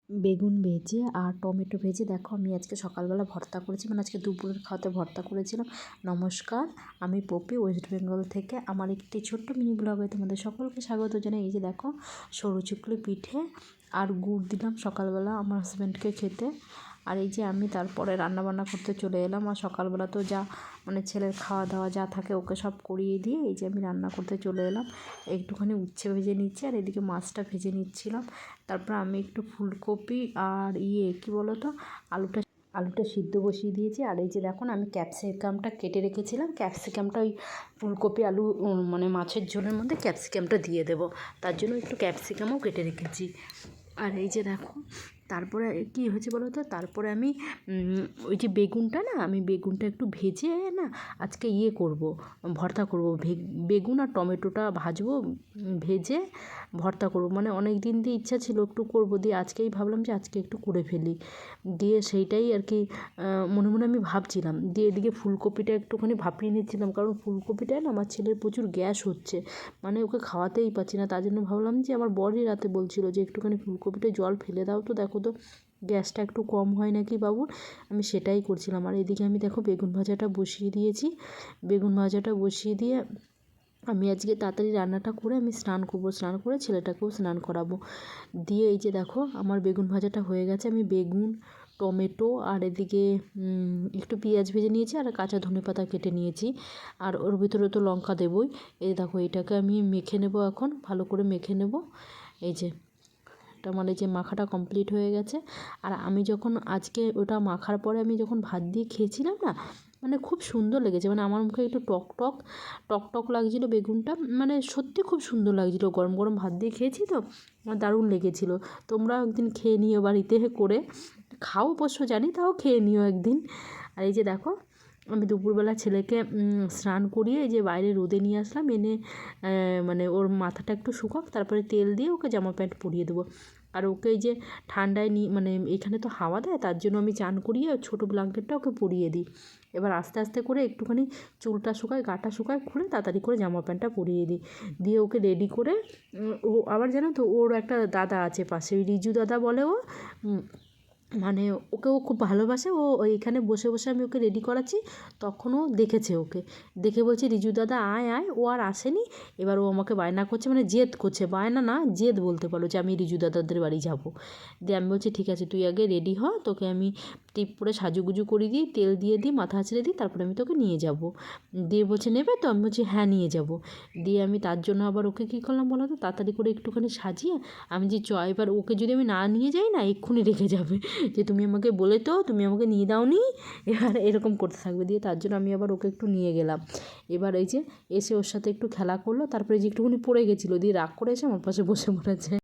বেগুন ভেজে আর টমেটো ভেজে দেখো আমি আজকে সকালবেলা ভর্তা করেছি, মানে আজকে দুপুরের খাওয়াতে ভর্তা করেছিলাম। নমস্কার, আমি পপি ওয়েস্ট বেঙ্গল থেকে আমার একটি ছোট্ট মিনি ব্লগে তোমাদের সকলকে স্বাগত জানাই। এই যে দেখো সরু চুকলি পিঠে আর গুড় দিলাম সকালবেলা আমার হাজব্যান্ডকে খেতে। আর এই যে আমি তারপরে রান্নাবান্না করতে চলে এলাম। আর সকালবেলা তো যা মানে ছেলের খাওয়া দাওয়া যা থাকে ওকে সব করিয়ে দিয়ে এই যে আমি রান্না করতে চলে এলাম। একটুখানি উচ্ছে ভেজে নিচ্ছি আর এদিকে মাছটা ভেজে নিচ্ছিলাম। তারপর আমি একটু ফুলকপি আর কী বলো তো আলুটা সিদ্ধ বসিয়ে দিয়েছি। আর এই যে দেখুন আমি ক্যাপসিকামটা কেটে রেখেছিলাম, ক্যাপসিকামটা ওই ফুলকপি আলু মানে মাছের ঝোলের মধ্যে ক্যাপসিকামটা দিয়ে দেবো, তার জন্য একটু ক্যাপসিকামও কেটে রেখেছি। আর এই যে দেখো তারপরে কী হয়েছে বলো তো, তারপরে আমি ওই যে বেগুনটা না, আমি বেগুনটা একটু ভেজে না আজকে করব, ভর্তা করব। বেগুন আর টমেটোটা ভাজবো, ভেজে ভর্তা করব। মানে অনেক দিন দিয়ে ইচ্ছা ছিল একটু করব, দিয়ে আজকেই ভাবলাম যে আজকে একটু করে ফেলি। দিয়ে সেইটাই আর কি মনে মনে আমি ভাবছিলাম। দিয়ে এদিকে ফুলকপিটা একটুখানি ভাপিয়ে নিচ্ছিলাম, কারণ ফুলকপিটায় না আমার ছেলের প্রচুর গ্যাস হচ্ছে, মানে ওকে খাওয়াতেই পারছি না। তার জন্য ভাবলাম যে আমার বরই রাতে বলছিল যে একটুখানি ফুলকপিটা জল ফেলে দাও তো, দেখো তো গ্যাসটা একটু কম হয় নাকি বাবুর। আমি সেটাই করছিলাম। আর এদিকে আমি দেখো বেগুন ভাজাটা বসিয়ে দিয়েছি। বেগুন ভাজাটা বসিয়ে দিয়ে আমি আজকে তাড়াতাড়ি রান্নাটা করে আমি স্নান করবো, স্নান করে ছেলেটাকেও স্নান করাবো। দিয়ে এই যে দেখো আমার বেগুন ভাজাটা হয়ে গেছে। আমি বেগুন, টমেটো আর এদিকে একটু পেঁয়াজ ভেজে নিয়েছি আর কাঁচা ধনেপাতা কেটে নিয়েছি। আর ওর ভিতরে তো লঙ্কা দেবই। এই দেখো এটাকে আমি মেখে নেব, এখন ভালো করে মেখে নেব। এই যে এটা মানে যে মাখাটা কমপ্লিট হয়ে গেছে। আর আমি যখন আজকে ওটা মাখার পরে আমি যখন ভাত দিয়ে খেয়েছিলাম না, মানে খুব সুন্দর লেগেছে। মানে আমার মুখে একটু টক লাগছিলো বেগুনটা, মানে সত্যি খুব সুন্দর লাগছিলো। গরম গরম ভাত দিয়ে খেয়েছি তো আমার দারুণ লেগেছিলো। তোমরাও একদিন খেয়ে নিও বাড়িতে করে, খাও অবশ্য জানি, তাও খেয়ে নিও একদিন। আর এই যে দেখো আমি দুপুরবেলা ছেলেকে স্নান করিয়ে এই যে বাইরে রোদে নিয়ে আসলাম, এনে মানে ওর মাথাটা একটু শুকাক, তারপরে তেল দিয়ে ওকে জামা প্যান্ট পরিয়ে দেবো। আর ওকে এই যে ঠান্ডায় মানে এখানে তো হাওয়া দেয়, তার জন্য আমি চান করিয়ে ছোটো ব্ল্যাঙ্কেটটা ওকে পরিয়ে দিই। এবার আস্তে আস্তে করে একটুখানি চুলটা শুকায়, গাটা শুকায়, খুলে তাড়াতাড়ি করে জামা প্যান্টটা পরিয়ে দিই। দিয়ে ওকে রেডি করে ও আবার জানো তো ওর একটা দাদা আছে পাশে, ওই রিজু দাদা বলে ও, মানে ওকে ও খুব ভালোবাসে। ও এইখানে বসে বসে আমি ওকে রেডি করাচ্ছি, তখন ও দেখেছে, ওকে দেখে বলছে রিজু দাদা আয় আয়। ও আর আসেনি। এবার ও আমাকে বায়না করছে, মানে জেদ করছে, বায়না না জেদ বলতে পারো, যে আমি রিজু দাদাদের বাড়ি যাব। দিয়ে আমি বলছি ঠিক আছে তুই আগে রেডি হ, তোকে আমি টিপ করে সাজুগুজু করে দিই, তেল দিয়ে দিই, মাথা আঁচড়ে দিই, তারপরে আমি তোকে নিয়ে যাব। দিয়ে বলছে নেবে তো, আমি বলছি হ্যাঁ নিয়ে যাব। দিয়ে আমি তার জন্য আবার ওকে কী করলাম বলো তো, তাড়াতাড়ি করে একটুখানি সাজিয়ে আমি যে এবার ওকে যদি আমি না নিয়ে যাই না, এক্ষুনি রেখে যাবে যে তুমি আমাকে বলে তো তুমি আমাকে নিয়ে দাওনি, এবার এরকম করতে থাকবে। দিয়ে তার জন্য আমি আবার ওকে একটু নিয়ে গেলাম। এবার এই যে এসে ওর সাথে একটু খেলা করলো, তারপরে যে একটুখানি পড়ে গেছিলো, দিয়ে রাগ করে এসে আমার পাশে বসে পড়েছে।